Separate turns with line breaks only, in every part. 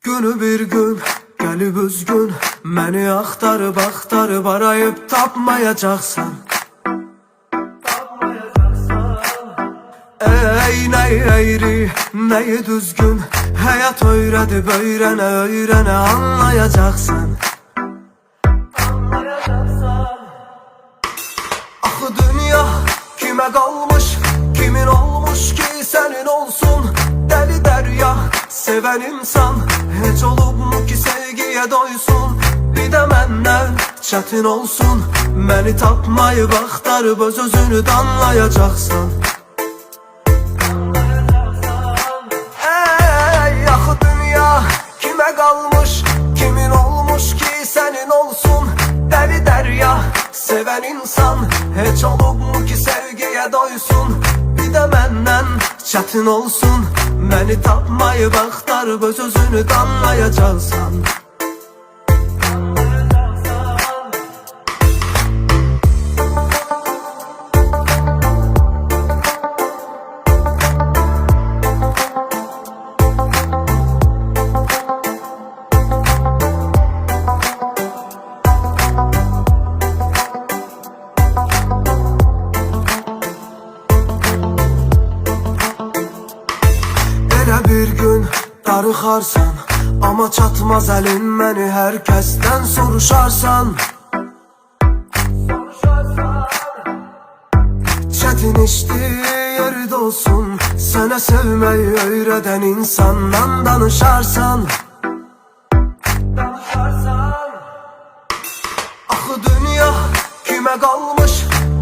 Günü bir gün gelip üzgün məni axtarıb arayıb tapmayacaqsan. Ey nəyi eğri, nəyi düzgün, həyat öyrədib öyrənə anlayacaqsan. Axı dünya kimə qalmış, kimin olmuş ki sənin olsun? Dəli dərya, sevən insan heç olubmu ki sevgiyə doysun? Bir də məndən çətin olsun, məni tapmayıb axtarıb öz-özünü danlayacaqsan. Ey axı dünya kimə qalmış, kimin olmuş ki sənin olsun? Dəli dərya, sevən insan heç olubmu ki sevgiyə doysun? Bir də məndən çətin olsun, məni tapmayıb axtarıb öz-özünü danlayacaqsan. Bir gün darıxarsan, amma çatmaz əlin məni hər kəsdən soruşarsan. Çətin işdir olsun, sənə sevməyi öyrədən insandan danışarsan. Axı dünya kimə qalmış,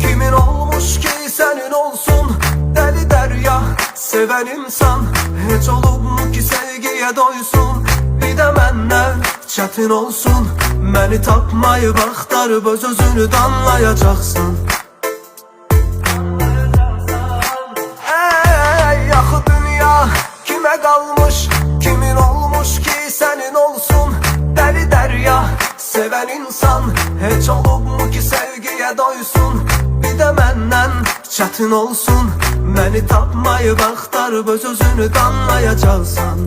kimin olmuş ki sənin olsun? Dəli dərya, sevən insan heç olubmu ki sevgiyə doysun? Bir də məndən çətin olsun, məni tapmayıb axtarıb öz-özünü danlayacaqsan. Ey axı dünya kimə qalmış, kimin olmuş ki sənin olsun? Dəli dərya, sevən insan heç olubmu ki sevgiyə doysun? Bir də məndən çətin olsun, məni tapmayıb axtarıb öz-özünü danlayacaqsan.